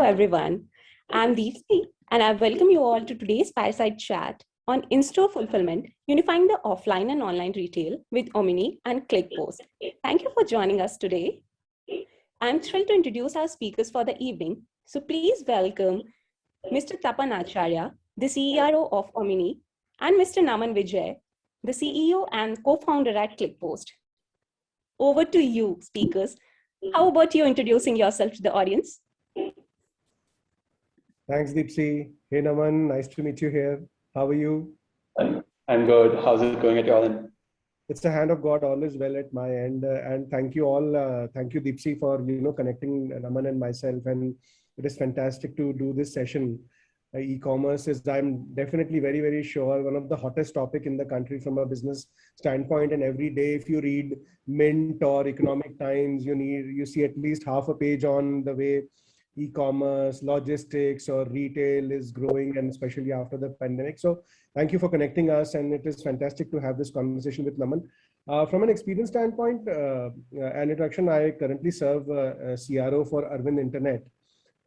everyone. I'm Deepthi, and I welcome you all to today's fireside chat on in-store fulfillment, unifying the offline and online retail with Omni and ClickPost. Thank you for joining us today. I'm thrilled to introduce our speakers for the evening. So please welcome Mr. Tapan Acharya, the CEO of Omni, and Mr. Naman Vijay, the CEO and co-founder at ClickPost. Over to you, speakers. How about you introducing yourself to the audience? Thanks, Deepthi. Hey, Naman. Nice to meet you here. How are you? I'm good. How's it going at your end? It's the hand of God, all is well at my end. And thank you all. Thank you, Deepthi, for connecting Naman and myself. And it is fantastic to do this session. E-commerce is, I'm definitely very, very sure, one of the hottest topic in the country from a business standpoint. And every day, if you read Mint or Economic Times, you see at least half a page on the way e-commerce, logistics, or retail is growing, and especially after the pandemic. So thank you for connecting us, and it is fantastic to have this conversation with Naman. From an experience standpoint, an introduction, I currently serve CRO for Arvind Internet.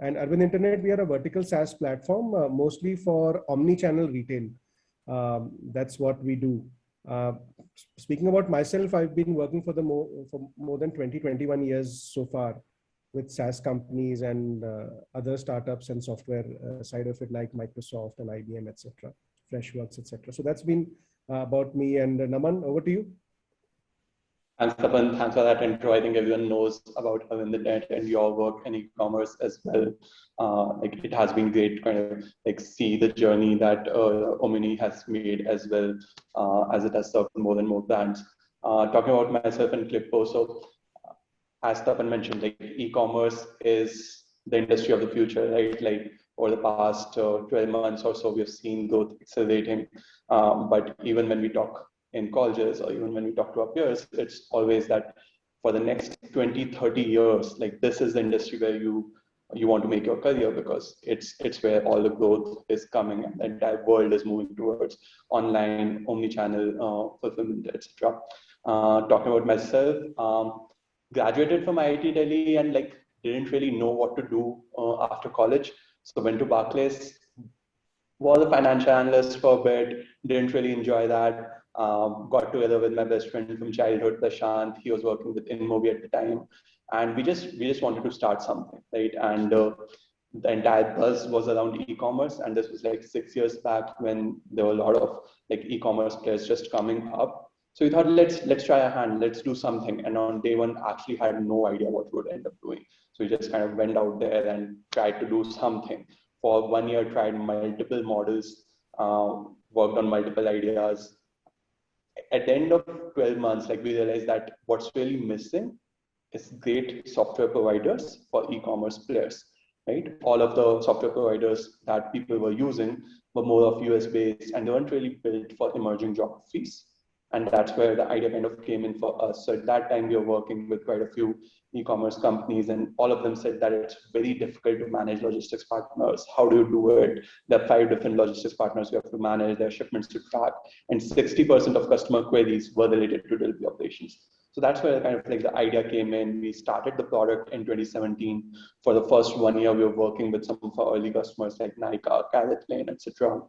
And Arvind Internet, we are a vertical SaaS platform, mostly for omni-channel retail. That's what we do. Speaking about myself, I've been working for more than 21 years so far, with SaaS companies and other startups and software side of it, like Microsoft and IBM, etc., Freshworks, etc. So that's been about me. And Naman, over to you. Thanks, Tapan. Thanks for that intro. I think everyone knows about Arvind Internet and your work in e-commerce as well. It has been great to kind of see the journey that Omni has made as well, as it has served more and more brands. Talking about myself and ClickPost, so as Tapan mentioned, e-commerce is the industry of the future, right? Over the past 12 months or so, we have seen growth accelerating. But even when we talk in colleges, or even when we talk to our peers, it's always that for the next 20, 30 years, this is the industry where you want to make your career, because it's where all the growth is coming, and the entire world is moving towards online, omni-channel fulfillment, etc. Talking about myself, graduated from IIT Delhi and didn't really know what to do after college. So went to Barclays, was a financial analyst for a bit, didn't really enjoy that. Got together with my best friend from childhood, Prashant. He was working with InMobi at the time. And we just wanted to start something, right? And the entire buzz was around e-commerce. And this was 6 years back, when there were a lot of e-commerce players just coming up. So we thought, let's try a hand, let's do something. And on day one, actually had no idea what we would end up doing. So we just kind of went out there and tried to do something. For 1 year, tried multiple models, worked on multiple ideas. At the end of 12 months, we realized that what's really missing is great software providers for e-commerce players, right? All of the software providers that people were using were more of US based, and they weren't really built for emerging geographies. And that's where the idea kind of came in for us. So at that time, we were working with quite a few e-commerce companies, and all of them said that it's very difficult to manage logistics partners. How do you do it? There are 5 different logistics partners you have to manage, their shipments to track, and 60% of customer queries were related to delivery operations. So that's where kind of the idea came in. We started the product in 2017. For the first 1 year, we were working with some of our early customers like Nykaa, CaratLane, etc.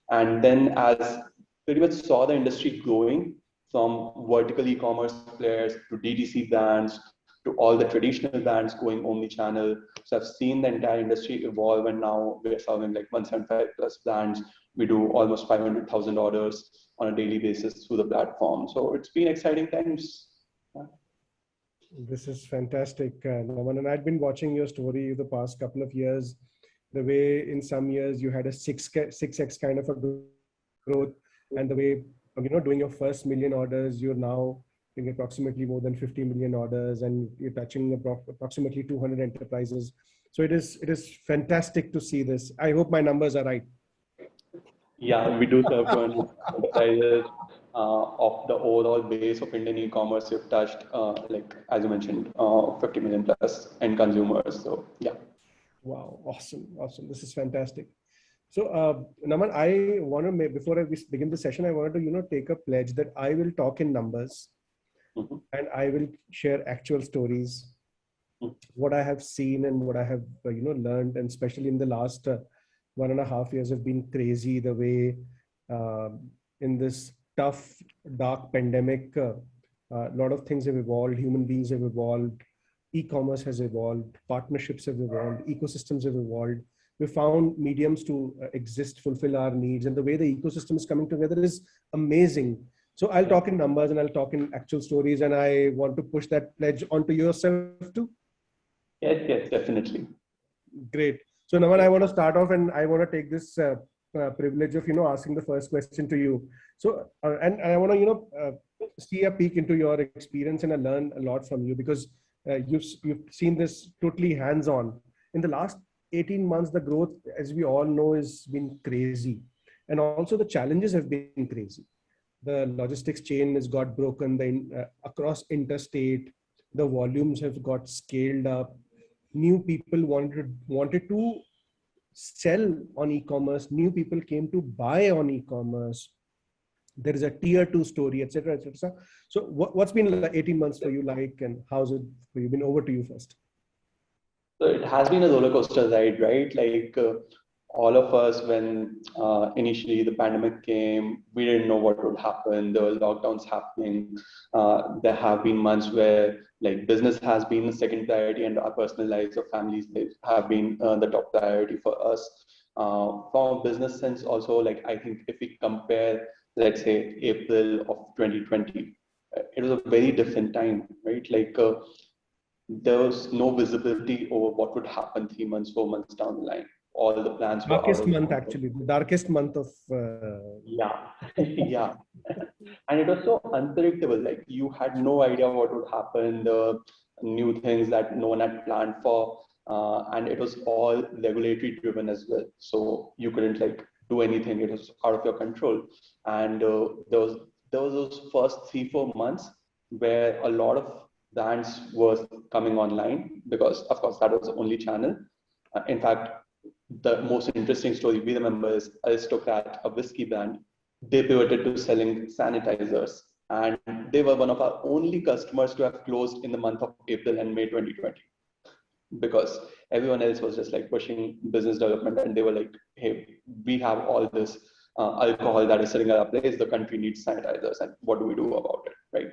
And then as pretty much saw the industry growing, from vertical e-commerce players to DTC brands to all the traditional brands going omni-channel. So I've seen the entire industry evolve, and now we're serving 175 plus brands. We do almost 500,000 orders on a daily basis through the platform. So it's been exciting times. Yeah. This is fantastic, Naman. And I've been watching your story the past couple of years, the way in some years you had a 6x kind of a growth, and the way doing your first million orders, you're now doing approximately more than 50 million orders, and you're touching approximately 200 enterprises. So it is fantastic to see this. I hope my numbers are right. Yeah, we do serve 200 enterprises. Of the overall base of Indian e-commerce, you've touched, as you mentioned, 50 million plus end consumers. So yeah. Wow, awesome. This is fantastic. So, Naman, I want to before I begin the session, I wanted to take a pledge that I will talk in numbers, and I will share actual stories, what I have seen and what I have learned, and especially in the last 1.5 years have been crazy. The way in this tough, dark pandemic, a lot of things have evolved. Human beings have evolved. E-commerce has evolved. Partnerships have evolved. Ecosystems have evolved. We found mediums to exist, fulfill our needs, and the way the ecosystem is coming together is amazing. So I'll talk in numbers and I'll talk in actual stories, and I want to push that pledge onto yourself too. Yes, definitely. Great. So Naman, I want to start off, and I want to take this privilege of asking the first question to you. So and I want to see a peek into your experience, and I learn a lot from you, because you've seen this totally hands-on. In the last 18 months, the growth, as we all know, has been crazy, and also the challenges have been crazy. The logistics chain has got broken. Across interstate, the volumes have got scaled up. New people wanted to sell on e-commerce. New people came to buy on e-commerce. There is a tier 2 story, etc., etc. So what's been 18 months for you like, and how's it for you? Been over to you first. So it has been a roller coaster ride, right? Like all of us, when initially the pandemic came, we didn't know what would happen. There were lockdowns happening. There have been months where like business has been the second priority, and our personal lives or families have been the top priority for us. From a business sense, also, like I think if we compare, let's say April of 2020, it was a very different time, right? Like there was no visibility over what would happen 3 months, 4 months down the line. All the plans were darkest out of month, control. actually, the darkest month of yeah. Yeah. And it was so unpredictable. Like you had no idea what would happen, the new things that no one had planned for, and it was all regulatory driven as well. So you couldn't like do anything. It was out of your control. And there was those first 3-4 months where a lot of brands were coming online, because of course that was the only channel. In fact, the most interesting story we remember is Aristocrat, a whiskey brand. They pivoted to selling sanitizers, and they were one of our only customers to have closed in the month of April and May 2020, because everyone else was just like pushing business development, and they were like, hey, we have all this alcohol that is sitting at our place, the country needs sanitizers, and what do we do about it, right?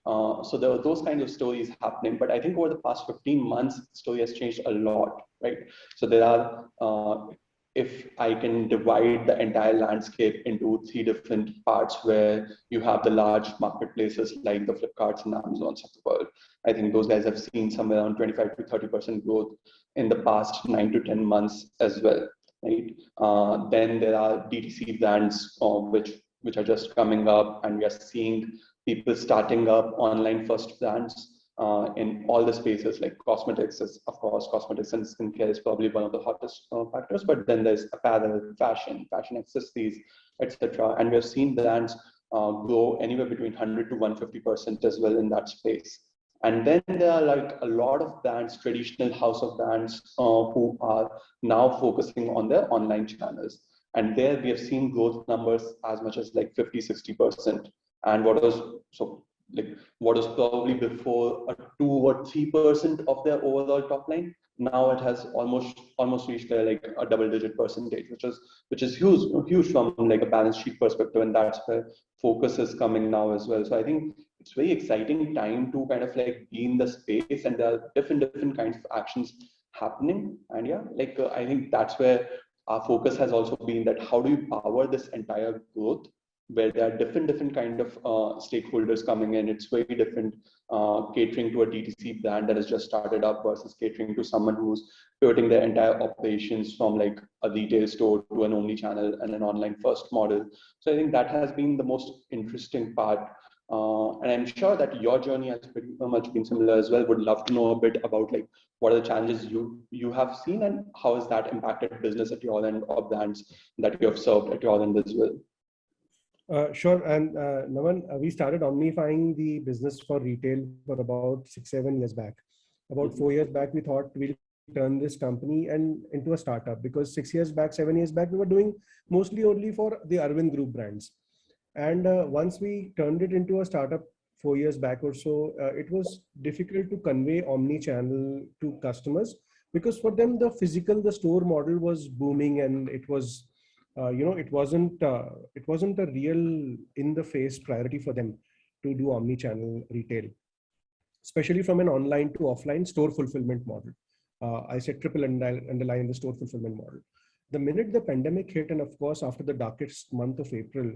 So there were those kinds of stories happening, but I think over the past 15 months, the story has changed a lot, right? So there are, if I can divide the entire landscape into 3 different parts, where you have the large marketplaces like the Flipkarts and Amazons of the world. I think those guys have seen somewhere around 25 to 30% growth in the past 9 to 10 months as well, right? Then there are DTC brands which are just coming up, and we are seeing people starting up online first brands in all the spaces. Like cosmetics is, of course, cosmetics and skincare is probably one of the hottest factors, but then there's apparel, fashion accessories, etc. And we have seen brands grow anywhere between 100 to 150% as well in that space. And then there are like a lot of brands, traditional house of brands, who are now focusing on their online channels. And there we have seen growth numbers as much as like 50-60%. And what was probably before a 2 or 3% of their overall top line, now it has almost reached like a double-digit percentage, which is huge from like a balance sheet perspective, and that's where focus is coming now as well. So I think it's very exciting time to kind of like be in the space, and there are different kinds of actions happening. And yeah, like I think that's where our focus has also been, that how do you power this entire growth, where there are different kind of stakeholders coming in. It's very different catering to a DTC brand that has just started up versus catering to someone who's pivoting their entire operations from like a retail store to an omni-channel and an online first model. So I think that has been the most interesting part. And I'm sure that your journey has pretty much been similar as well. Would love to know a bit about like what are the challenges you have seen, and how has that impacted business at your end, or brands that you have served at your end as well. Sure. And Naman, we started omnifying the business for retail for about 6-7 years back. About 4 years back, we thought we'll turn this company into a startup, because 6 years back, 7 years back, we were doing mostly only for the Arvind Group brands. And once we turned it into a startup 4 years back or so, it was difficult to convey omni-channel to customers because for them the store model was booming, and it was it wasn't a real in-the-face priority for them to do omni-channel retail, especially from an online to offline store fulfillment model. I said triple underline the store fulfillment model. The minute the pandemic hit, and of course after the darkest month of April,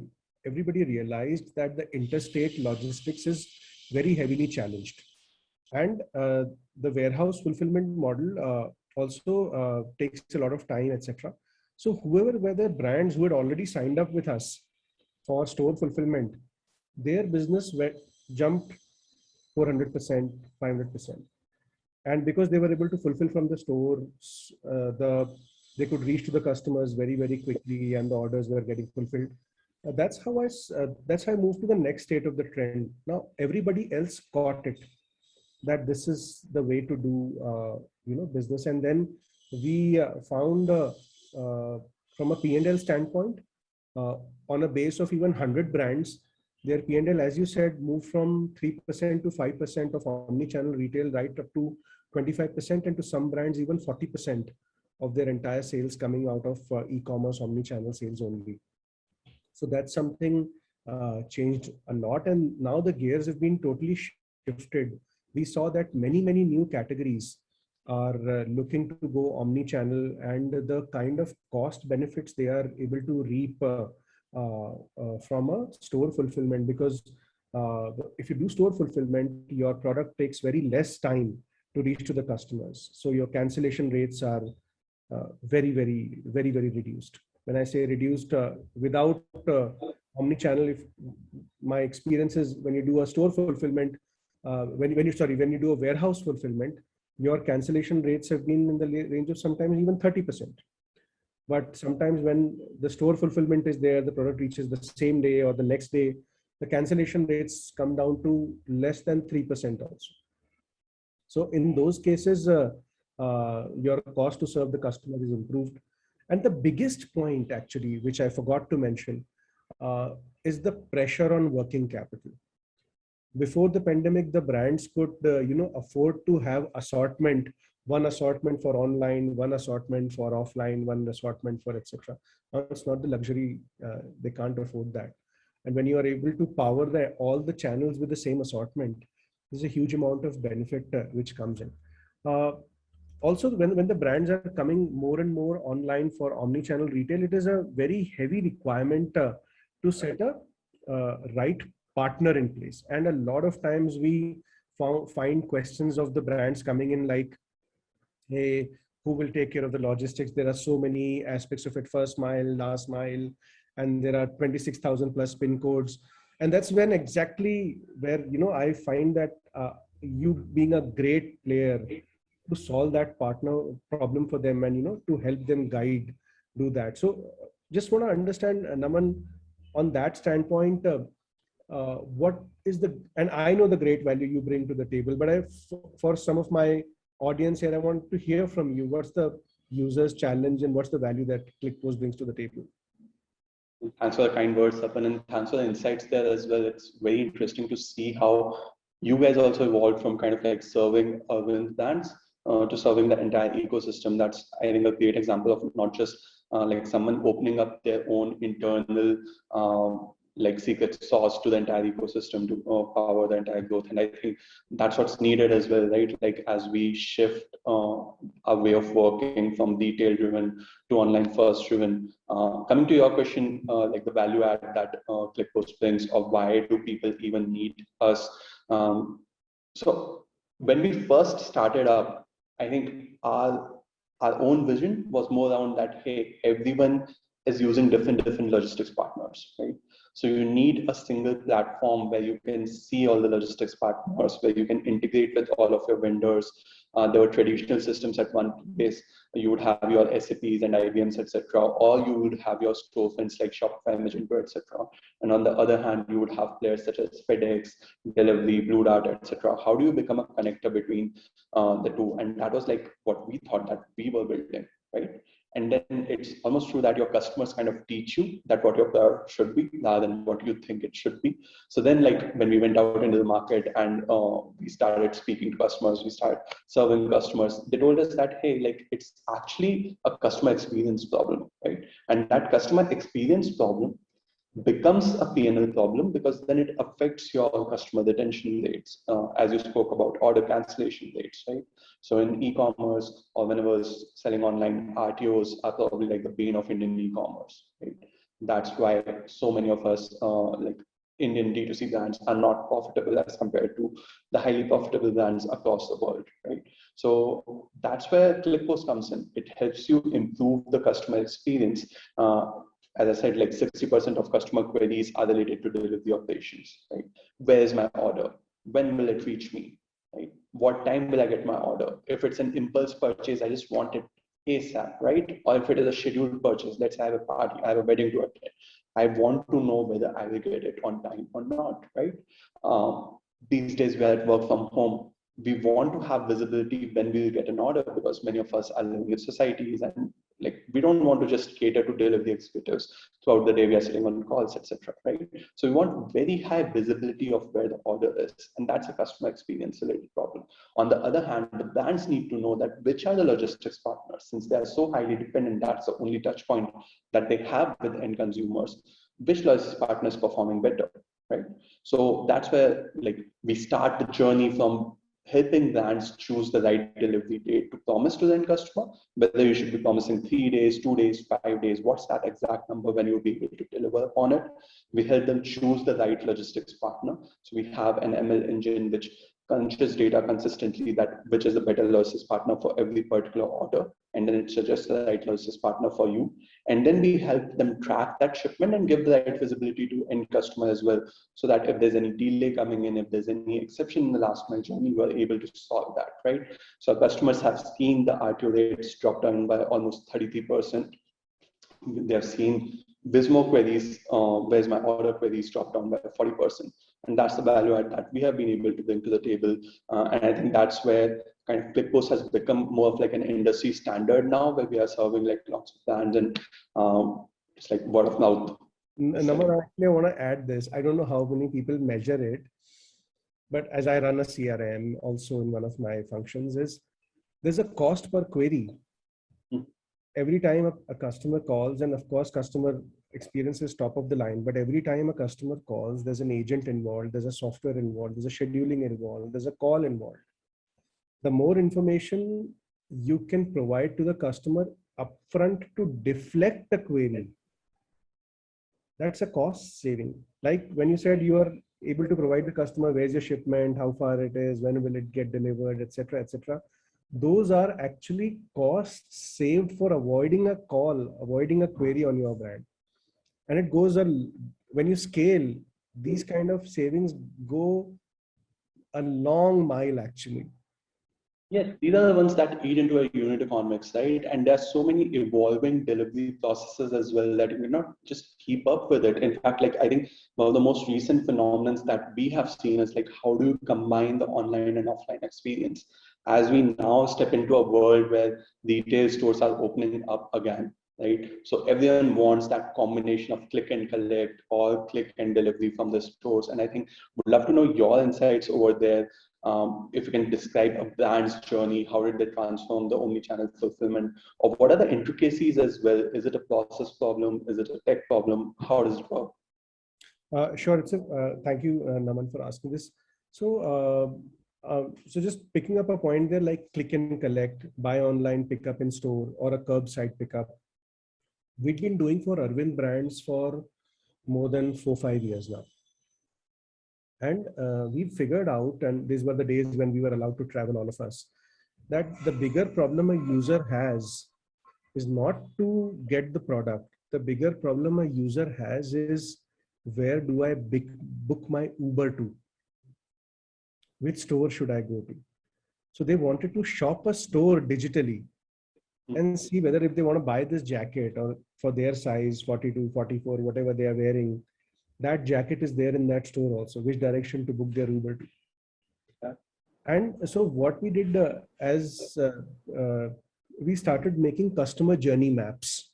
everybody realized that the interstate logistics is very heavily challenged. And the warehouse fulfillment model also takes a lot of time, etc. So whoever were the brands who had already signed up with us for store fulfillment, their business jumped 400%, 500%. And because they were able to fulfill from the stores, they could reach to the customers very, very quickly, and the orders were getting fulfilled. That's how I moved to the next state of the trend. Now everybody else caught it, that this is the way to do business. And then we found from a P&L standpoint, on a base of even 100 brands, their P&L, as you said, moved from 3% to 5% of omni-channel retail, right up to 25%, and to some brands even 40% of their entire sales coming out of e-commerce omni-channel sales only. So that's something changed a lot, and now the gears have been totally shifted. We saw that many new categories are looking to go omni-channel, and the kind of cost benefits they are able to reap from a store fulfillment, because if you do store fulfillment, your product takes very less time to reach to the customers. So your cancellation rates are very reduced. When I say reduced, without omni-channel, if my experience is, when you do a store fulfillment, when you do a warehouse fulfillment, your cancellation rates have been in the range of sometimes even 30%. But sometimes when the store fulfillment is there, the product reaches the same day or the next day, the cancellation rates come down to less than 3% also. So in those cases, your cost to serve the customer is improved. And the biggest point, actually, which I forgot to mention, is the pressure on working capital. Before the pandemic, the brands could afford to have one assortment for online, one assortment for offline, one assortment for etc. Now it's not the luxury, they can't afford that. And when you are able to power all the channels with the same assortment, there's a huge amount of benefit which comes in. Also, when the brands are coming more and more online for omni-channel retail, it is a very heavy requirement to set a right partner in place. And a lot of times we find questions of the brands coming in like, hey, who will take care of the logistics? There are so many aspects of it, first mile, last mile, and there are 26,000 plus pin codes. And that's when exactly where, I find that you being a great player to solve that partner problem for them, and, to help them do that. So just want to understand, Naman, on that standpoint, what is and I know the great value you bring to the table, but for some of my audience here, I want to hear from you. What's the user's challenge and what's the value that ClickPost brings to the table? Thanks for the kind words, Tapan, and thanks for the insights there as well. It's very interesting to see how you guys also evolved from kind of like serving urban brands to serving the entire ecosystem. That's, I think, a great example of not just like someone opening up their own internal like secret sauce to the entire ecosystem to power the entire growth. And I think that's what's needed as well, right? Like as we shift our way of working from retail driven to online first driven. Coming to your question, like the value add that ClickPost brings, of why do people even need us? So when we first started up, I think our own vision was more around that, hey, everyone is using different logistics partners, right? So you need a single platform where you can see all the logistics partners, where you can integrate with all of your vendors. There were traditional systems at one place. You would have your SAPs and IBMs, etc., or you would have your storefronts like Shopify, Magento, etc. And on the other hand, you would have players such as FedEx, Delivery, Blue Dart, etc. How do you become a connector between the two? And that was like what we thought that we were building, right? And then it's almost true that your customers kind of teach you that what your product should be rather than what you think it should be. So then like when we went out into the market and we started speaking to customers, we started serving customers, they told us that, hey, like it's actually a customer experience problem, right? And that customer experience problem becomes a P&L problem because then it affects your customer retention rates, as you spoke about order cancellation rates, right? So in e-commerce or whenever it's selling online, RTOs are probably like the bane of Indian e-commerce, right? That's why so many of us, like Indian D2C brands, are not profitable as compared to the highly profitable brands across the world, right? So that's where ClickPost comes in. It helps you improve the customer experience. As I said, like 60% of customer queries are related to delivery operations, right? Where is my order? When will it reach me? Right? What time will I get my order? If it's an impulse purchase, I just want it ASAP, right? Or if it is a scheduled purchase, let's say I have a party, I have a wedding to attend. I want to know whether I will get it on time or not, right? These days we are at work from home. We want to have visibility when we will get an order because many of us are living in societies and like we don't want to just cater to delivery executives throughout the day. We are sitting on calls, etc. Right? So we want very high visibility of where the order is, and that's a customer experience related problem. On the other hand, the brands need to know that which are the logistics partners, since they are so highly dependent. That's the only touch point that they have with end consumers. Which logistics partner is performing better, right? So that's where like we start the journey from helping brands choose the right delivery date to promise to the end customer, whether you should be promising 3 days, 2 days, 5 days, what's that exact number when you'll be able to deliver upon it. We help them choose the right logistics partner. So we have an ML engine which crunches data consistently that which is the better logistics partner for every particular order. And then it suggests the right logistics partner for you. And then we help them track that shipment and give the right visibility to end customer as well. So that if there's any delay coming in, if there's any exception in the last mile journey, you are able to solve that, right? So customers have seen the RTO rates drop down by almost 33%. They have seen Bismo queries, where's my order queries drop down by 40%. And that's the value add that we have been able to bring to the table. And I think that's where kind of ClickPost has become more of like an industry standard now, where we are serving like lots of brands and it's like word of mouth. Naman, actually, I want to add this. I don't know how many people measure it, but as I run a CRM also in one of my functions is there's a cost per query. Every time a customer calls, and of course, customer experience is top of the line, but every time a customer calls, there's an agent involved, there's a software involved, there's a scheduling involved, there's a call involved. The more information you can provide to the customer upfront to deflect the query, that's a cost saving. Like when you said you are able to provide the customer where's your shipment, how far it is, when will it get delivered, etc., etc. Those are actually costs saved for avoiding a call, avoiding a query on your brand. And it goes on, when you scale, these kind of savings go a long mile actually. Yes, these are the ones that eat into a unit economics, right? And there's so many evolving delivery processes as well that you cannot just keep up with it. In fact, like I think one of the most recent phenomena that we have seen is like how do you combine the online and offline experience? As we now step into a world where retail stores are opening up again, right? So everyone wants that combination of click and collect or click and delivery from the stores. And I think would love to know your insights over there. If you can describe a brand's journey, how did they transform the omni-channel fulfillment, or what are the intricacies as well? Is it a process problem? Is it a tech problem? How does it work? Sure. Thank you, Naman, for asking this. So just picking up a point there, like click and collect, buy online, pick up in store, or a curbside pickup. We've been doing for Arvind brands for more than 4-5 years now. And we figured out, and these were the days when we were allowed to travel, all of us, that the bigger problem a user has is not to get the product. The bigger problem a user has is where do I book my Uber to? Which store should I go to? So they wanted to shop a store digitally and see whether if they want to buy this jacket or for their size, 42, 44, whatever they are wearing, that jacket is there in that store also, which direction to book their Uber to. And so what we did we started making customer journey maps,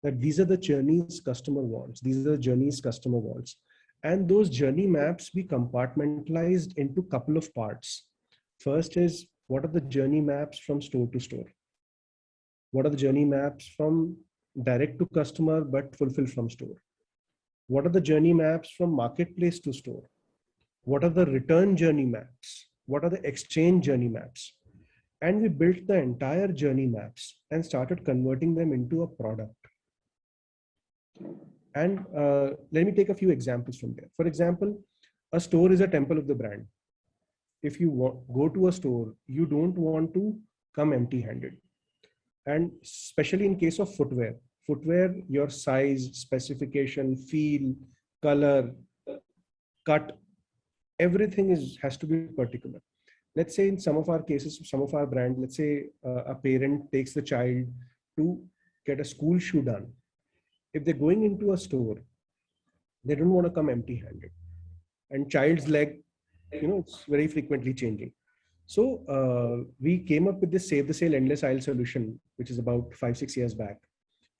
that these are the journeys customer wants, these are the journeys customer wants. And those journey maps we compartmentalized into a couple of parts. First is, what are the journey maps from store to store? What are the journey maps from direct to customer but fulfill from store? What are the journey maps from marketplace to store? What are the return journey maps? What are the exchange journey maps? And we built the entire journey maps and started converting them into a product. And let me take a few examples from there. For example, a store is a temple of the brand. If you go to a store, you don't want to come empty-handed. And especially in case of footwear, your size, specification, feel, color, cut, everything has to be particular. Let's say in some of our cases, some of our brands, let's say a parent takes the child to get a school shoe done. If they're going into a store, they don't want to come empty-handed. And child's leg, it's very frequently changing. So we came up with this Save the Sale Endless Aisle solution, which is about 5-6 years back.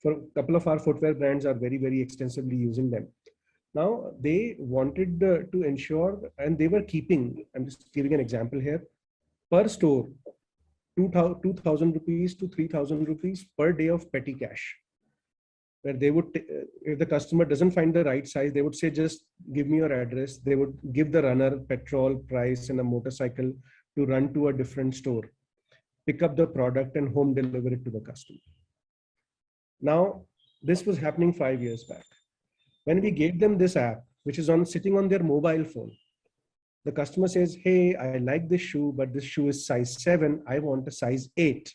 For a couple of our footwear brands are very, very extensively using them. Now they wanted to ensure, and they were keeping, I'm just giving an example here, per store, 2,000 rupees to 3,000 rupees per day of petty cash. Where they would, if the customer doesn't find the right size, they would say, just give me your address. They would give the runner petrol price and a motorcycle to run to a different store, pick up the product and home deliver it to the customer. Now, this was happening 5 years back. When we gave them this app, which is sitting on their mobile phone, the customer says, hey, I like this shoe, but this shoe is size 7. I want a size 8.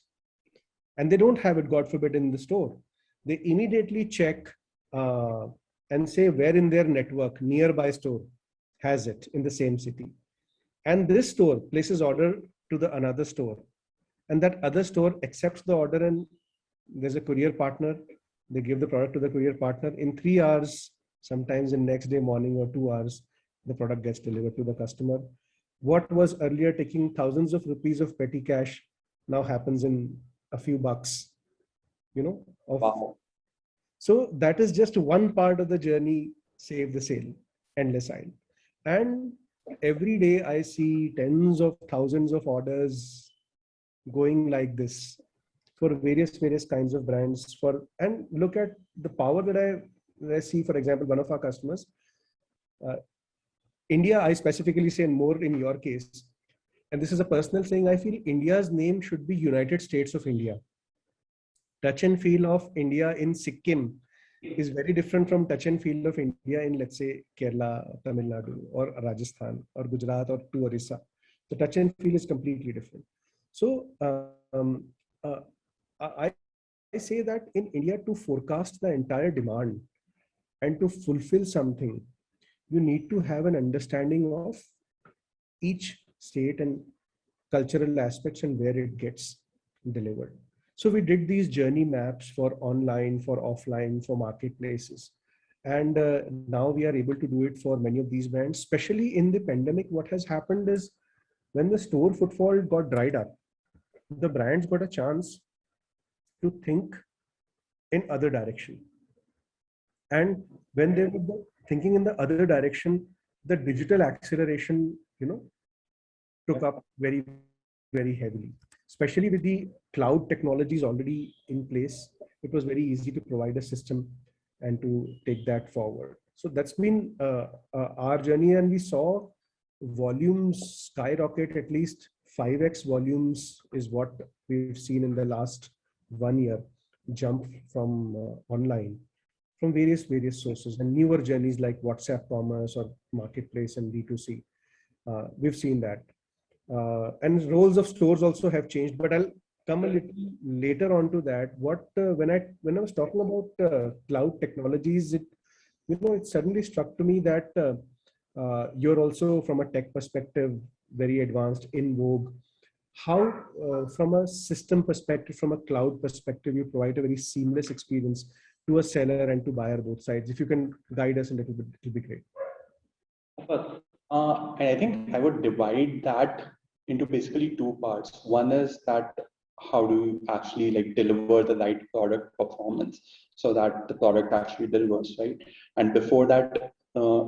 And they don't have it, God forbid, in the store. They immediately check and say where in their network, nearby store has it in the same city. And this store places order to the another store. And that other store accepts the order, and there's a courier partner. They give the product to the courier partner. In 3 hours, sometimes in next day morning or 2 hours, the product gets delivered to the customer. What was earlier taking thousands of rupees of petty cash now happens in a few bucks. Wow. So that is just one part of the journey, Save the Sale, Endless Aisle. And every day I see tens of thousands of orders going like this for various kinds of brands. And look at the power that I see, for example, one of our customers, India, I specifically say more in your case, and this is a personal thing, I feel India's name should be United States of India. Touch and feel of India in Sikkim is very different from touch and feel of India in, let's say, Kerala, Tamil Nadu, or Rajasthan, or Gujarat, or to Orissa. The touch and feel is completely different. So I say that in India, to forecast the entire demand and to fulfill something, you need to have an understanding of each state and cultural aspects and where it gets delivered. So we did these journey maps for online, for offline, for marketplaces. And now we are able to do it for many of these brands, especially in the pandemic. What has happened is when the store footfall got dried up, the brands got a chance to think in other direction. And when they were thinking in the other direction, the digital acceleration, took up very, very heavily. Especially with the cloud technologies already in place, it was very easy to provide a system and to take that forward. So that's been our journey, and we saw volumes skyrocket. At least 5x volumes is what we've seen in the last 1 year, jump from online, from various sources, and newer journeys like WhatsApp commerce or marketplace and D2C. We've seen that. And roles of stores also have changed, but I'll come a little later on to that. When I was talking about cloud technologies, it suddenly struck to me that you're also, from a tech perspective, very advanced, in vogue. How, from a system perspective, from a cloud perspective, you provide a very seamless experience to a seller and to buyer, both sides. If you can guide us a little bit, it'll be great. And I think I would divide that into basically 2 parts. One is that how do you actually like deliver the right product performance so that the product actually delivers, right? And before that,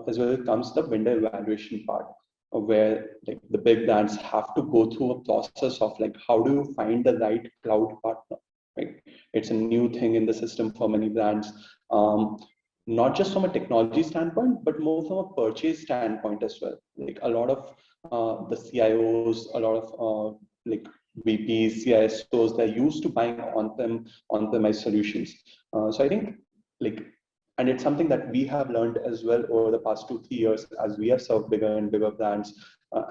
as well comes the vendor evaluation part, where like the big brands have to go through a process of like how do you find the right cloud partner, right? It's a new thing in the system for many brands, not just from a technology standpoint, but more from a purchase standpoint as well. Like a lot of the CIOs, a lot of like VPs, CISOs, they're used to buying on-premise solutions. So I think like, and it's something that we have learned as well over the past 2-3 years as we have served bigger and bigger brands,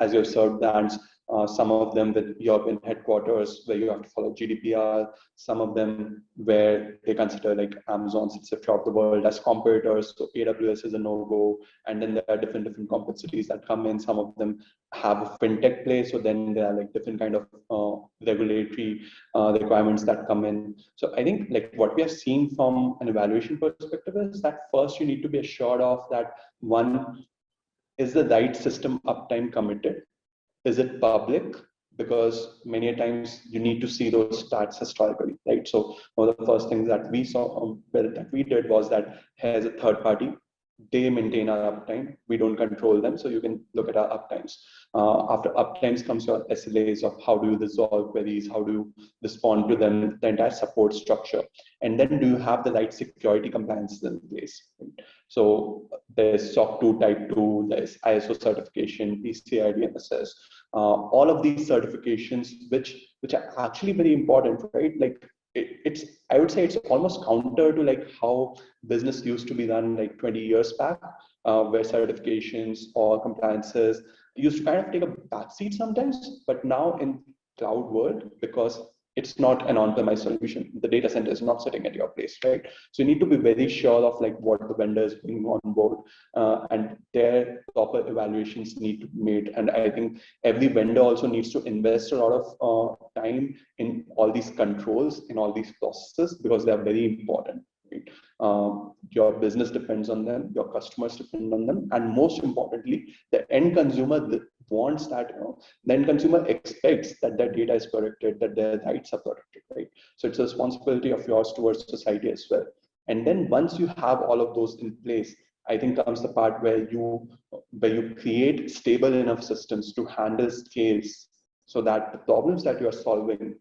as you have served brands, some of them with European headquarters where you have to follow GDPR, some of them where they consider like Amazon's, etc. of the world as competitors. So AWS is a no-go. And then there are different complexities that come in. Some of them have a fintech play. So then there are like different kind of regulatory requirements that come in. So I think like what we have seen from an evaluation perspective is that first you need to be assured of that one, is the right system uptime committed? Is it public? Because many times you need to see those stats historically, right? So one of the first things that we saw that we did was that here's a third party. They maintain our uptime. We don't control them. So you can look at our uptimes. After uptimes comes your SLAs of how do you resolve queries, how do you respond to them, the entire support structure. And then do you have the right security compliances in place? So there's SOC 2 Type 2, there's ISO certification, PCI DMSS, all of these certifications, which are actually very important, right? Like it's, I would say it's almost counter to like how business used to be done like 20 years back, where certifications or compliances used to kind of take a backseat sometimes, but now in cloud world, because it's not an on-premise solution, the data center is not sitting at your place, right? So you need to be very sure of like what the vendor is bringing on board, and their proper evaluations need to be made. And I think every vendor also needs to invest a lot of time in all these controls, in all these processes, because they are very important. Right? Your business depends on them, your customers depend on them, and most importantly, the end consumer wants that, you know, the end consumer expects that their data is protected, that their rights are protected, right? So it's a responsibility of yours towards society as well. And then once you have all of those in place, I think comes the part where you create stable enough systems to handle scales, so that the problems that you are solving,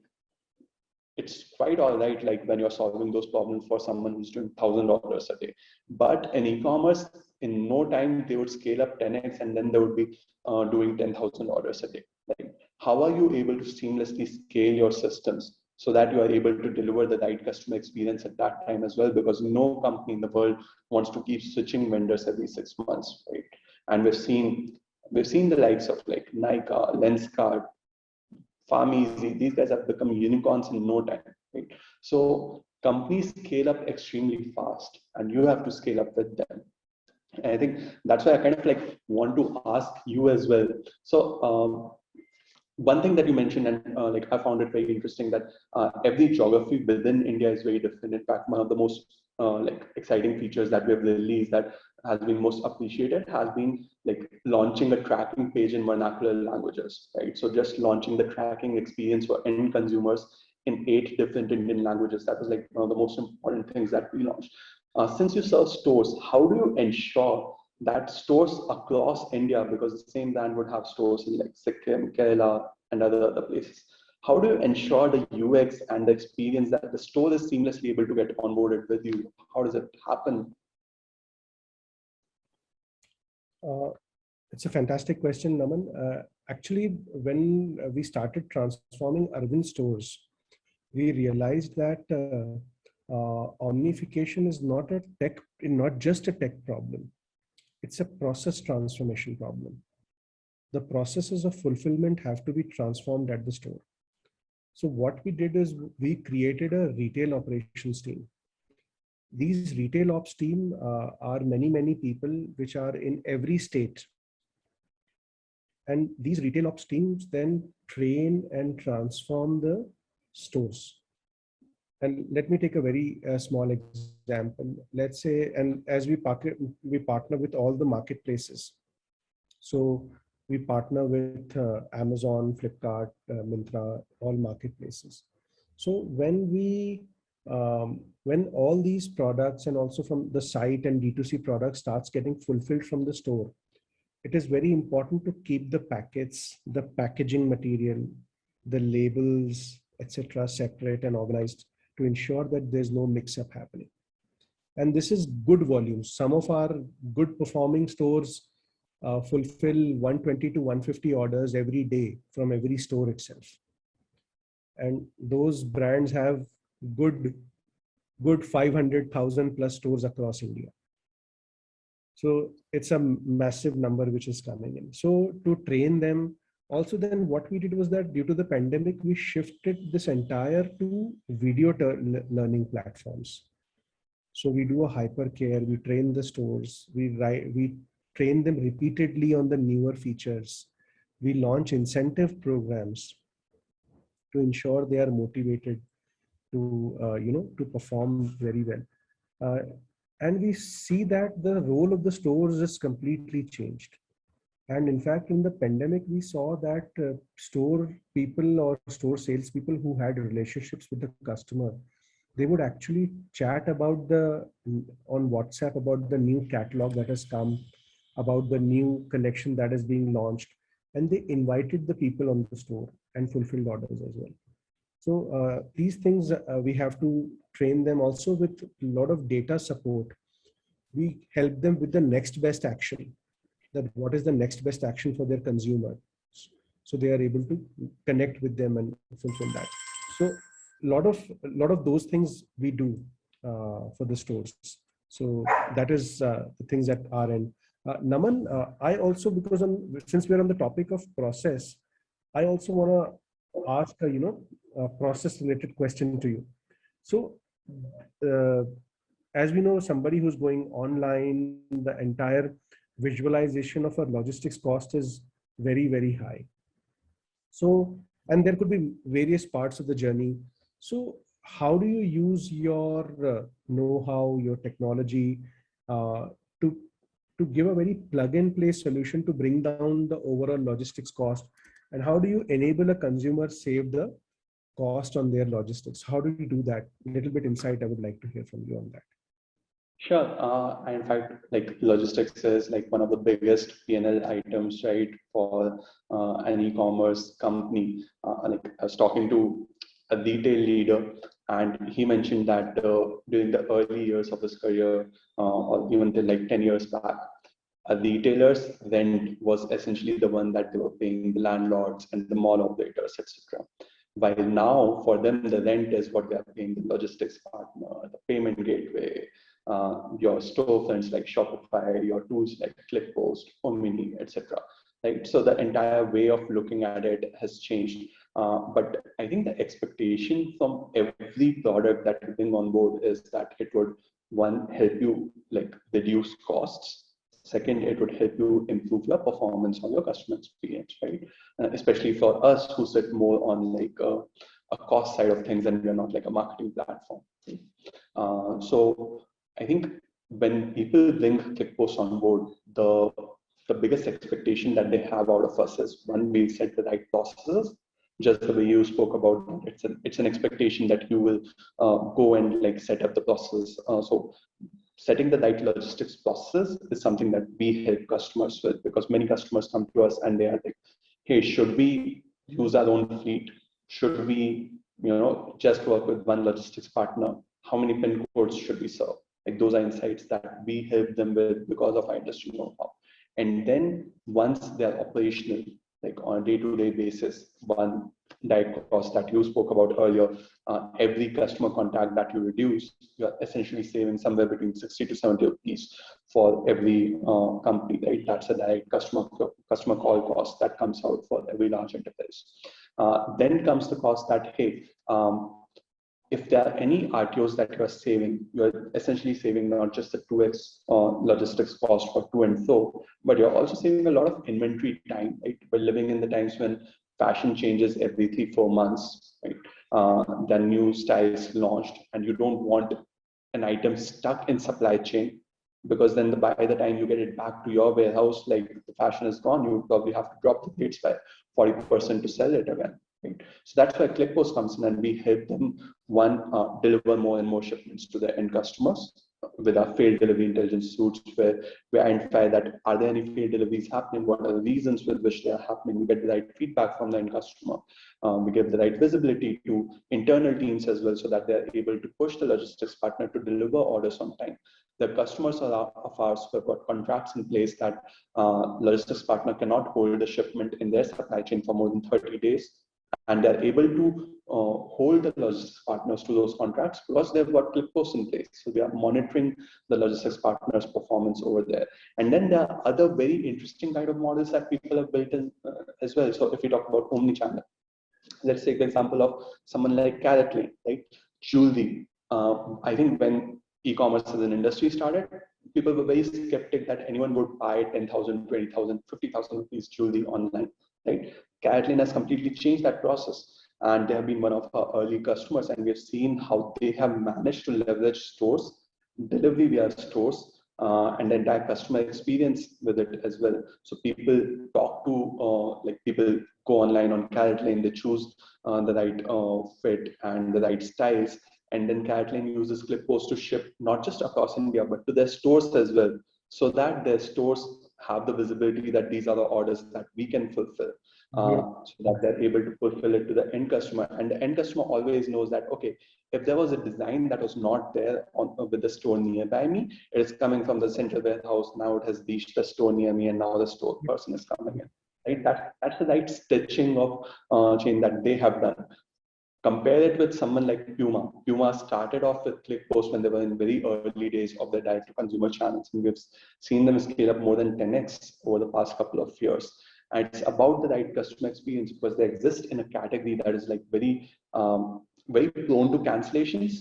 it's quite all right, like when you're solving those problems for someone who's doing $1,000 a day. But in e-commerce, in no time, they would scale up 10x and then they would be doing $10,000 a day. Like, how are you able to seamlessly scale your systems so that you are able to deliver the right customer experience at that time as well? Because no company in the world wants to keep switching vendors every 6 months, right? And we've seen the likes of like Nykaa, Lenskart, Farmeasy, these guys have become unicorns in no time, right? So companies scale up extremely fast and you have to scale up with them. And I think that's why I kind of like want to ask you as well. So one thing that you mentioned, and like I found it very interesting, that every geography within India is very different. In fact, one of the most like exciting features that we have released that has been most appreciated has been like launching a tracking page in vernacular languages, right? So just launching the tracking experience for end consumers in 8 different Indian languages. That was like one of the most important things that we launched. Since you serve stores, how do you ensure that stores across India, because the same brand would have stores in like Sikkim, Kerala, and other places. How do you ensure the UX and the experience that the store is seamlessly able to get onboarded with you? How does it happen? It's a fantastic question, Naman. Actually, when we started transforming Arvind stores, we realized that omnification is not just a tech problem. It's a process transformation problem. The processes of fulfillment have to be transformed at the store. So what we did is we created a retail operations team. These retail ops team are many people which are in every state. And these retail ops teams then train and transform the stores. And let me take a very small example. Let's say, and as we partner with all the marketplaces. So we partner with Amazon, Flipkart, Myntra, all marketplaces. So when all these products and also from the site and D2C products starts getting fulfilled from the store, it is very important to keep the packets, the packaging material, the labels, etc., separate and organized to ensure that there's no mix-up happening. And this is good volumes. Some of our good performing stores fulfill 120 to 150 orders every day from every store itself. And those brands have good 500,000 plus stores across India. So it's a massive number which is coming in. So to train them, also then what we did was that due to the pandemic, we shifted this entire to video learning platforms. So we do a hypercare, we train the stores, we train them repeatedly on the newer features. We launch incentive programs to ensure they are motivated to, to perform very well. And we see that the role of the stores is completely changed. And in fact, in the pandemic, we saw that store people or store salespeople who had relationships with the customer, they would actually chat about on WhatsApp about the new catalog that has come, about the new collection that is being launched, and they invited the people on the store and fulfilled orders as well. So these things we have to train them also with a lot of data support. We help them with the next best action, that what is the next best action for their consumer. So they are able to connect with them and fulfill that. So a lot of those things we do for the stores. So that is the things at our end. Naman, I also, because since we're on the topic of process, I also want to ask a process related question to you. So as we know, somebody who's going online, the entire visualization of a logistics cost is very, very high. So, and there could be various parts of the journey. So how do you use your know-how, your technology to give a very plug-and-play solution to bring down the overall logistics cost? And how do you enable a consumer save the cost on their logistics? How do you do that? A little bit insight I would like to hear from you on that. Sure. In fact, like logistics is like one of the biggest P&L items, right, for an e-commerce company. Like I was talking to a retail leader, and he mentioned that during the early years of his career, or even till like 10 years back, a retailer's rent was essentially the one that they were paying the landlords and the mall operators, etc. While now, for them, the rent is what they are paying the logistics partner, the payment gateway, your storefronts like Shopify, your tools like ClickPost, Omni, etc. Right? So the entire way of looking at it has changed. But I think the expectation from every product that you bring on board is that it would, one, help you like reduce costs. Second, it would help you improve your performance on your customer experience, right? Especially for us who sit more on like a cost side of things, and we're not like a marketing platform. So I think when people bring ClickPost on board, the biggest expectation that they have out of us is, one, we set the right processes. Just the way you spoke about, it's an expectation that you will go and like set up the process. So setting the right logistics process is something that we help customers with, because many customers come to us and they are like, hey, should we use our own fleet? Should we, just work with one logistics partner? How many pin codes should we serve? Like those are insights that we help them with because of our industry know-how. And then once they're operational, like on a day-to-day basis, one direct cost that you spoke about earlier, every customer contact that you reduce, you're essentially saving somewhere between 60 to 70 rupees for every company, right? That's a direct customer call cost that comes out for every large enterprise. Then comes the cost that, hey, if there are any RTOs that you're saving, you're essentially saving not just the 2x logistics cost for to and fro, but you're also saving a lot of inventory time, right? We're living in the times when fashion changes every 3-4 months, right? The new styles launched, and you don't want an item stuck in supply chain, because then by the time you get it back to your warehouse, like the fashion is gone, you probably have to drop the rates by 40% to sell it again. right? So that's where ClickPost comes in, and we help them, one, deliver more and more shipments to their end customers with our failed delivery intelligence suites, where we identify that are there any failed deliveries happening, what are the reasons with which they are happening, we get the right feedback from the end customer, we give the right visibility to internal teams as well, so that they're able to push the logistics partner to deliver orders on time. The customers of ours who have got contracts in place that logistics partner cannot hold the shipment in their supply chain for more than 30 days. And they're able to hold the logistics partners to those contracts because they've got ClickPost in place. So we are monitoring the logistics partners' performance over there. And then there are other very interesting kind of models that people have built in as well. So if we talk about omnichannel, let's take the example of someone like CaratLane, right? Jewelry. I think when e-commerce as an industry started, people were very skeptic that anyone would buy 10,000, 20,000, 50,000 rupees jewelry online, right? CaratLane has completely changed that process, and they have been one of our early customers, and we have seen how they have managed to leverage stores, delivery via stores, and the entire customer experience with it as well. So people talk to, like people go online on CaratLane, they choose the right fit and the right styles, and then CaratLane uses ClickPost to ship not just across India, but to their stores as well, so that their stores have the visibility that these are the orders that we can fulfill. So that they're able to fulfill it to the end customer. And the end customer always knows that, okay, if there was a design that was not there with the store nearby me, it is coming from the central warehouse, now it has reached the store near me, and now the store person is coming in. Right? That's the right stitching of chain that they have done. Compare it with someone like Puma. Puma started off with ClickPost when they were in very early days of their direct-to-consumer channels, and we've seen them scale up more than 10x over the past couple of years. And it's about the right customer experience, because they exist in a category that is like very prone to cancellations.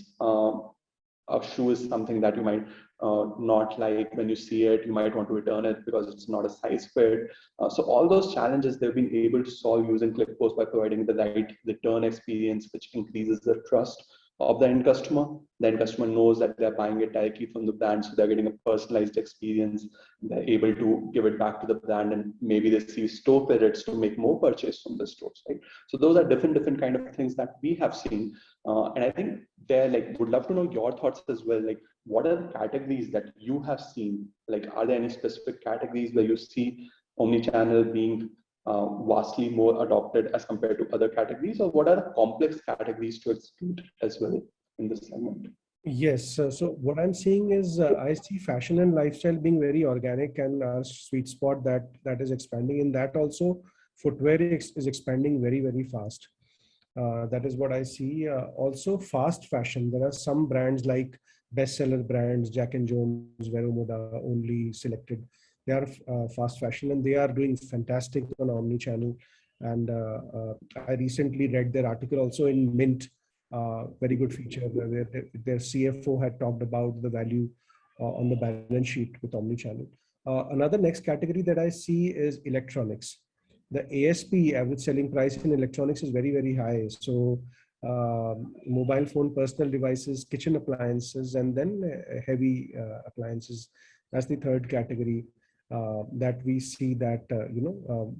A shoe is something that you might not like when you see it. You might want to return it because it's not a size fit. So all those challenges they've been able to solve using ClickPost by providing the right return experience, which increases the trust of the end customer. The end customer knows that they're buying it directly from the brand, so they're getting a personalized experience. They're able to give it back to the brand, and maybe they see store credits to make more purchase from the stores, right? So those are different kind of things that we have seen. And I think they're like, would love to know your thoughts as well. Like, what are the categories that you have seen? Like, are there any specific categories where you see omnichannel being vastly more adopted as compared to other categories, or what are the complex categories to execute as well in this segment? Yes, so what I'm seeing is I see fashion and lifestyle being very organic, and our sweet spot that is expanding. In that also, footwear is expanding very fast. That is what I see. Also, fast fashion. There are some brands like bestseller brands, Jack and Jones, Vero Moda, Only, Selected. They are fast fashion, and they are doing fantastic on omnichannel. And I recently read their article also in Mint. Very good feature. Their CFO had talked about the value on the balance sheet with omnichannel. Another next category that I see is electronics. The ASP, average selling price in electronics, is very high. So mobile phone, personal devices, kitchen appliances, and then heavy appliances. That's the third category that we see that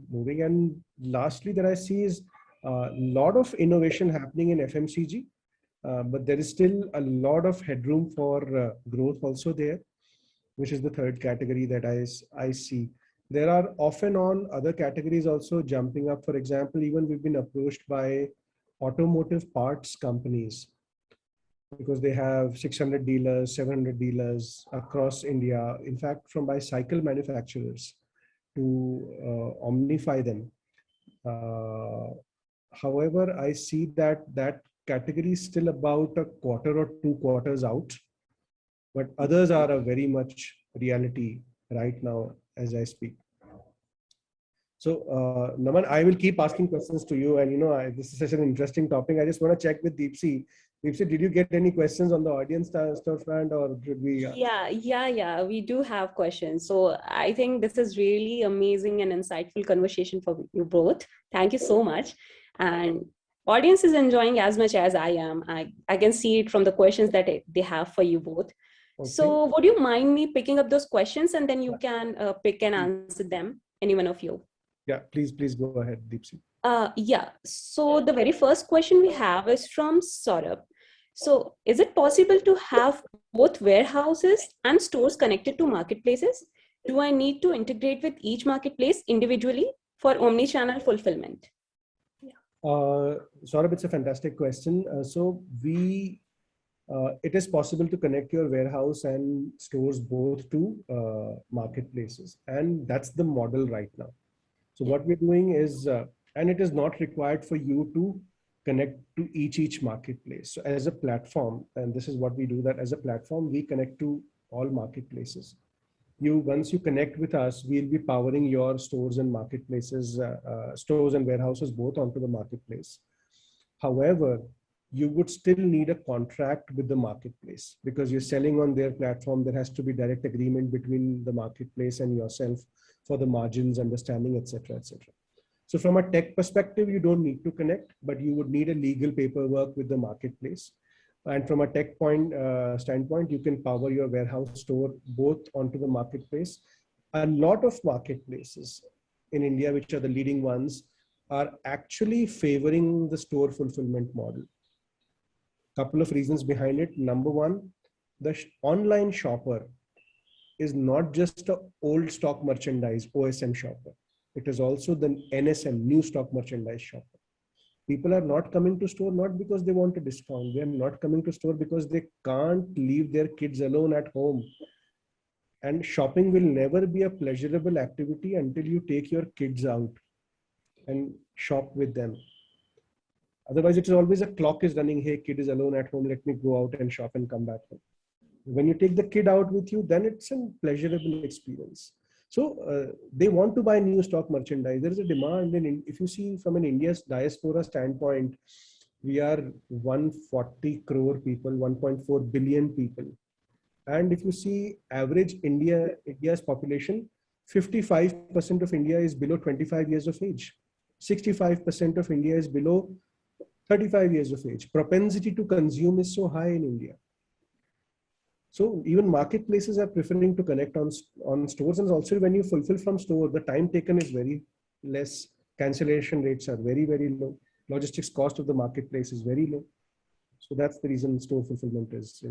moving. And lastly, that I see is a lot of innovation happening in FMCG, but there is still a lot of headroom for growth also there, which is the third category that I see. There are off and on other categories also jumping up. For example, even we've been approached by automotive parts companies because they have 600 dealers, 700 dealers across India. In fact, from by cycle manufacturers to omnify them. However, I see that category is still about a quarter or 2 quarters out, but others are a very much reality right now as I speak. So, Naman, I will keep asking questions to you, and this is such an interesting topic. I just want to check with Deepsi. Deepsi, did you get any questions on the audience storefront, or did we? Yeah, we do have questions. So I think this is really amazing and insightful conversation for you both. Thank you so much. And audience is enjoying as much as I am. I can see it from the questions that they have for you both. Okay. So would you mind me picking up those questions, and then you can pick and answer them, any one of you? Yeah, please go ahead, Deepsi. Yeah. So the very first question we have is from Saurabh. So is it possible to have both warehouses and stores connected to marketplaces? Do I need to integrate with each marketplace individually for omni-channel fulfillment? Saurabh, it's a fantastic question. It is possible to connect your warehouse and stores both to marketplaces, and that's the model right now. So what we're doing is, and it is not required for you to connect to each marketplace. So as a platform, and this is what we do, that as a platform, we connect to all marketplaces. Once you connect with us, we'll be powering your stores and marketplaces, stores and warehouses both onto the marketplace. However, you would still need a contract with the marketplace because you're selling on their platform. There has to be direct agreement between the marketplace and yourself for the margins, understanding, etc., etc. So from a tech perspective, you don't need to connect, but you would need a legal paperwork with the marketplace. And from a tech standpoint, you can power your warehouse store both onto the marketplace. A lot of marketplaces in India, which are the leading ones, are actually favoring the store fulfillment model. Couple of reasons behind it. Number one, the online shopper is not just an old stock merchandise, OSM shopper. It is also the NSM, new stock merchandise shopper. People are not coming to store not because they want a discount. They are not coming to store because they can't leave their kids alone at home. And shopping will never be a pleasurable activity until you take your kids out and shop with them. Otherwise, it is always a clock is running. Hey, kid is alone at home. Let me go out and shop and come back home. When you take the kid out with you, then it's a pleasurable experience. So they want to buy new stock merchandise. There is a demand. And if you see from an India's diaspora standpoint, we are 140 crore people, 1.4 billion people. And if you see average India's population, 55% of India is below 25 years of age. 65% of India is below 35 years of age. Propensity to consume is so high in India. So even marketplaces are preferring to connect on stores, and also when you fulfill from store, the time taken is very less. Cancellation rates are very, very low. Logistics cost of the marketplace is very low. So that's the reason store fulfillment is.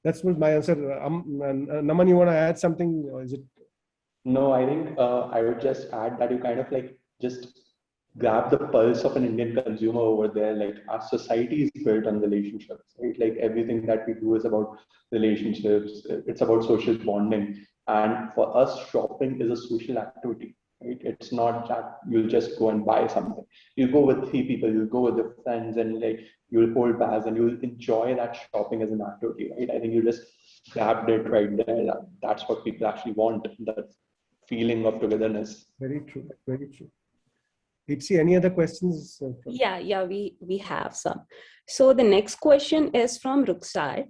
That was my answer. Naman, you want to add something? Or is it? No, I think I would just add that you kind of like just grab the pulse of an Indian consumer over there. Like our society is built on relationships, right? Like everything that we do is about relationships. It's about social bonding. And for us, shopping is a social activity, right? It's not that you'll just go and buy something. You go with three people, you'll go with your friends, and like you'll hold bags and you'll enjoy that shopping as an activity, right? I think you just grabbed it right there. That's what people actually want, that feeling of togetherness. Very true, very true. Deepsi, any other questions? Yeah, we have some. So the next question is from Ruksar.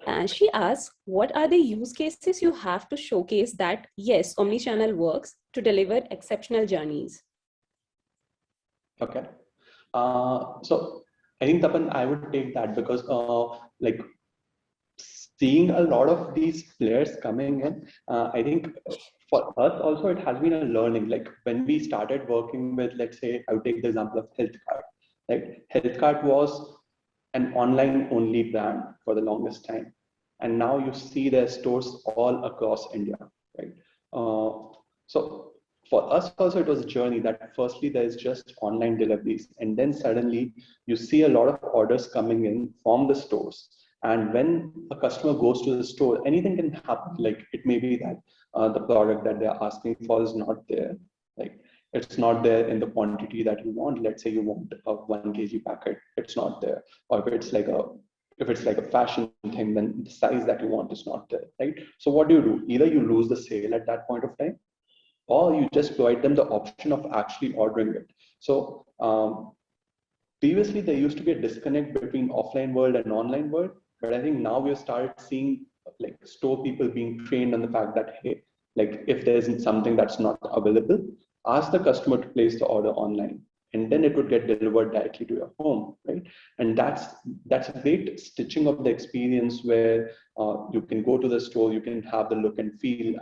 And she asks, what are the use cases you have to showcase that, yes, omnichannel works to deliver exceptional journeys? Okay. So I think, Tapan, I would take that because like seeing a lot of these players coming in, I think for us also, it has been a learning. Like when we started working with, let's say, I would take the example of HealthCart. Right? HealthCart was an online only brand for the longest time. And now you see their stores all across India, right? So for us also, it was a journey that firstly, there's just online deliveries. And then suddenly you see a lot of orders coming in from the stores. And when a customer goes to the store, anything can happen. Like it may be that the product that they're asking for is not there. Like it's not there in the quantity that you want. Let's say you want a 1 kg packet, it's not there. Or if it's like a fashion thing, then the size that you want is not there, right? So what do? Either you lose the sale at that point of time, or you just provide them the option of actually ordering it. So previously there used to be a disconnect between offline world and online world, but I think now we have started seeing like store people being trained on the fact that, hey, like if there isn't something that's not available, ask the customer to place the order online. and then it would get delivered directly to your home, right? And that's a great stitching of the experience where you can go to the store, you can have the look and feel.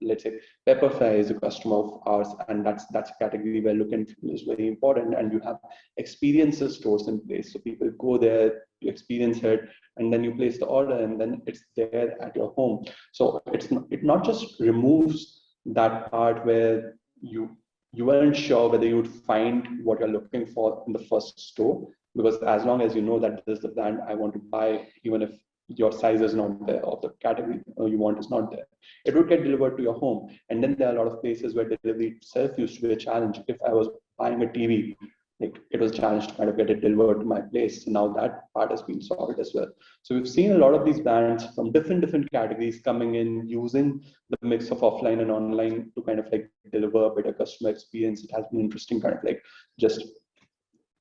Let's say Pepperfry is a customer of ours, and that's a category where look and feel is very important. And you have experiences stores in place, so people go there, you experience it, and then you place the order, and then it's there at your home. So it not just removes that part where you weren't sure whether you would find what you're looking for in the first store, because as long as you know that this is the brand I want to buy, even if your size is not there or the category you want is not there, it would get delivered to your home. And then there are a lot of places where delivery itself used to be a challenge. If I was buying a TV, like it was a challenge to kind of get it delivered to my place. So now that part has been solved as well. So we've seen a lot of these brands from different categories coming in, using the mix of offline and online to kind of like deliver a better customer experience. It has been interesting, kind of like just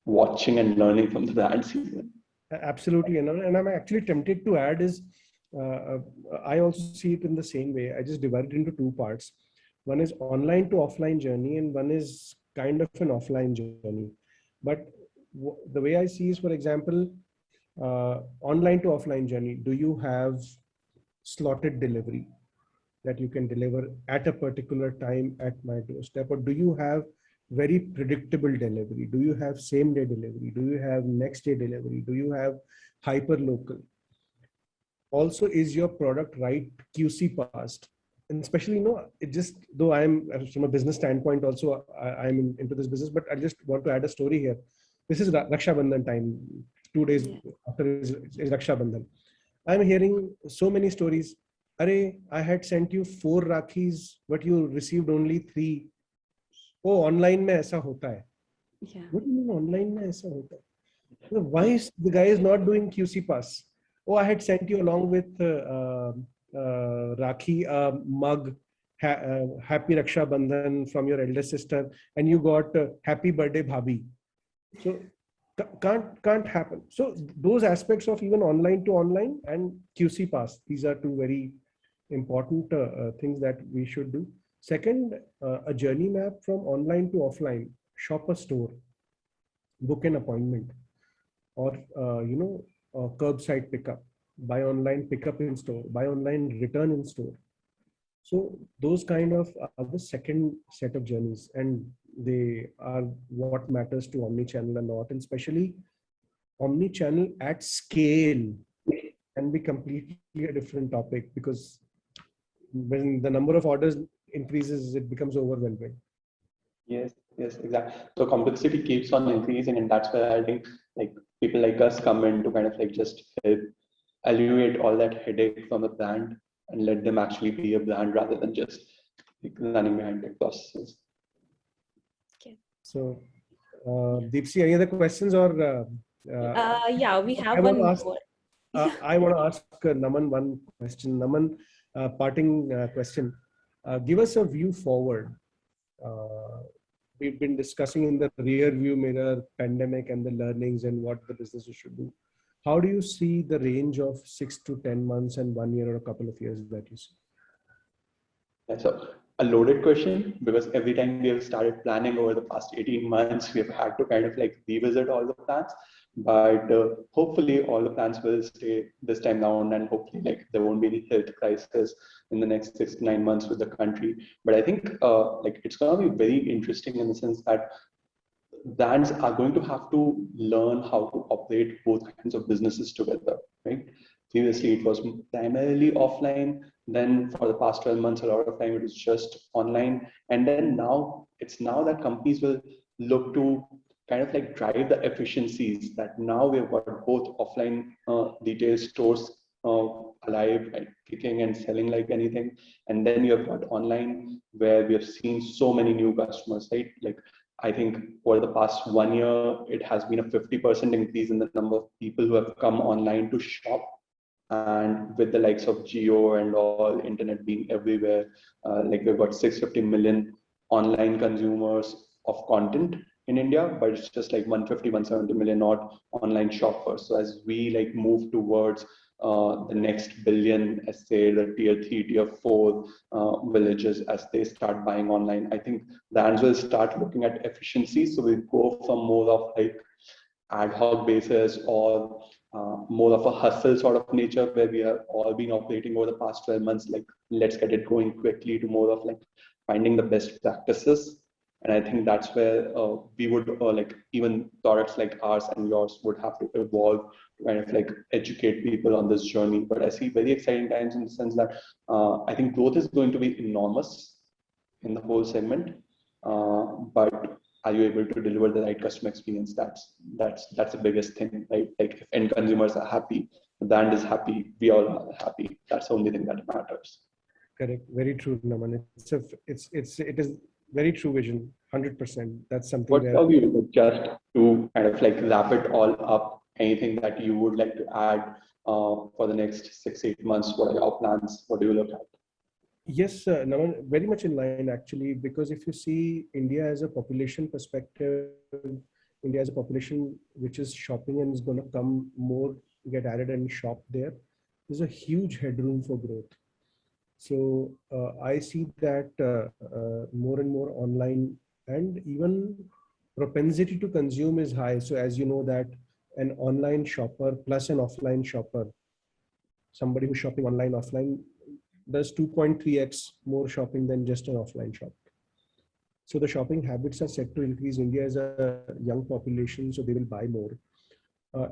watching and learning from the brands. Absolutely, and I'm actually tempted to add is, I also see it in the same way. I just divide it into two parts. One is online to offline journey, and one is kind of an offline journey. But the way I see is, for example, online to offline journey, do you have slotted delivery that you can deliver at a particular time at my doorstep? Or do you have very predictable delivery? Do you have same day delivery? Do you have next day delivery? Do you have hyper local? Also, is your product right QC passed? And especially, it just, though I'm from a business standpoint also, I'm into this business, but I just want to add a story here. This is Raksha Bandhan time, 2 days after is Raksha Bandhan. I'm hearing so many stories. Arey, I had sent you 4 Rakhis, but you received only 3. Oh, online mein aisa hota hai. Yeah. What do you mean online mein aisa hota hai? Why is the guy is not doing QC pass? Oh, I had sent you along with Rakhi mug, happy Raksha Bandhan from your elder sister, and you got happy birthday bhabhi. So can't happen. So those aspects of even online to online and QC pass, these are two very important things that we should do. Second, a journey map from online to offline. Shop a store, book an appointment, or curbside pickup. Buy online, pick up in store. Buy online, return in store. So those kind of are the second set of journeys, and they are what matters to omnichannel a lot, and especially omnichannel at scale can be completely a different topic, because when the number of orders increases, it becomes overwhelming. Yes, exactly. So complexity keeps on increasing, and that's where I think like people like us come in to kind of like just help alleviate all that headache from the brand and let them actually be a brand rather than just like running behind their processes. Okay. So, Deepsi, any other questions or? Yeah, we have one more. I want to ask Naman one question. Naman, parting question. Give us a view forward. We've been discussing in the rear view mirror pandemic and the learnings and what the businesses should do. How do you see the range of 6 to 10 months and 1 year or a couple of years that you see? That's a loaded question, because every time we have started planning over the past 18 months, we have had to kind of like revisit all the plans. But hopefully all the plans will stay this time round, and hopefully like there won't be any health crisis in the next 6 to 9 months with the country. But I think like it's going to be very interesting in the sense that brands are going to have to learn how to operate both kinds of businesses together, right? Previously, it was primarily offline. Then for the past 12 months, a lot of time it was just online. And then now it's now that companies will look to kind of like drive the efficiencies that now we've got both offline retail stores alive and kicking and selling like anything. And then you have got online where we have seen so many new customers, right? Like I think over the past 1 year, it has been a 50% increase in the number of people who have come online to shop. And with the likes of Jio and all, internet being everywhere, like we've got 650 million online consumers of content. in India, but it's just like 150, 170 million odd online shoppers. So as we like move towards the next billion, as say the tier 3, tier 4 villages, as they start buying online, I think brands will start looking at efficiency. So we go from more of like ad hoc basis or more of a hustle sort of nature, where we have all been operating over the past 12 months, like let's get it going quickly, to more of like finding the best practices. And I think that's where we would like even products like ours and yours would have to evolve to kind of like educate people on this journey. But I see very exciting times in the sense that I think growth is going to be enormous in the whole segment. But are you able to deliver the right customer experience? That's the biggest thing, right? Like if end consumers are happy, the brand is happy, we all are happy. That's the only thing that matters. Correct. Very true, Naman. It is very true vision. 100%. That's something. What are you, just to kind of like wrap it all up? Anything that you would like to add for the next 6-8 months? What are your plans? What do you look at? Yes, Naman, very much in line actually, because if you see India as a population perspective, India as a population which is shopping and is going to come more, get added and shop there, there's a huge headroom for growth. So I see that more and more online, and even propensity to consume is high. So as you know that an online shopper plus an offline shopper, somebody who's shopping online, offline, does 2.3x more shopping than just an offline shop. So the shopping habits are set to increase. India is a young population, so they will buy more.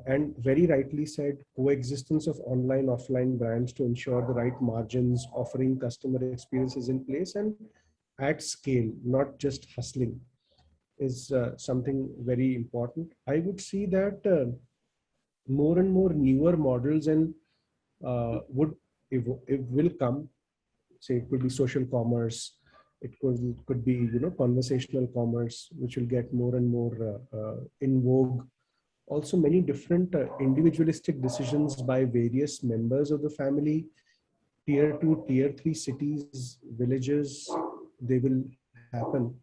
And very rightly said, coexistence of online, offline brands to ensure the right margins, offering customer experiences in place and at scale, not just hustling, is something very important. I would see that more and more newer models and it will come. Say it could be social commerce, it could be conversational commerce, which will get more and more in vogue. Also, many different individualistic decisions by various members of the family, tier 2, tier 3 cities, villages, they will happen.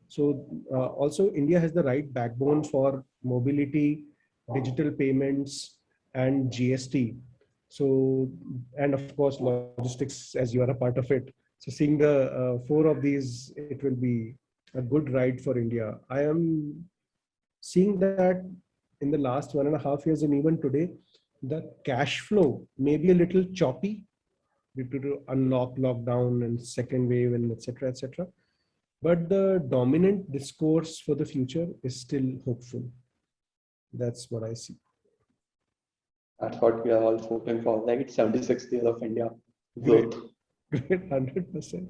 So also India has the right backbone for mobility, digital payments, and GST. So, and of course, logistics, as you are a part of it. So seeing the 4 of these, it will be a good ride for India. I am seeing that in the last 1.5 years and even today, the cash flow may be a little choppy due to unlock, lockdown, and second wave, and etc., etc. But the dominant discourse for the future is still hopeful. That's what I see. That's what we are all hoping for, right? 76th year of India growth. Great, 100%.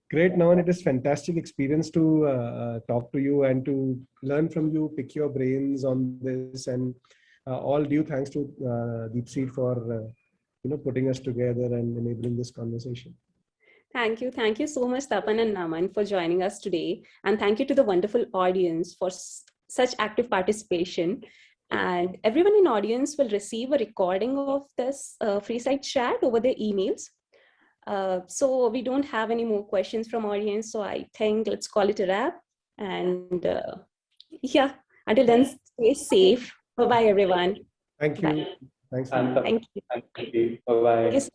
Great, Naman. It is fantastic experience to talk to you and to learn from you, pick your brains on this, and all due thanks to Deepseed for putting us together and enabling this conversation. Thank you so much, Tapan and Naman, for joining us today, and thank you to the wonderful audience for such active participation. And everyone in audience will receive a recording of this Freeside chat over their emails. So we don't have any more questions from audience. So I think let's call it a wrap. And yeah, until then, stay safe. Bye-bye, everyone. Thank you. Bye. Thanks. Thank you. Thank you. Bye-bye. Yes.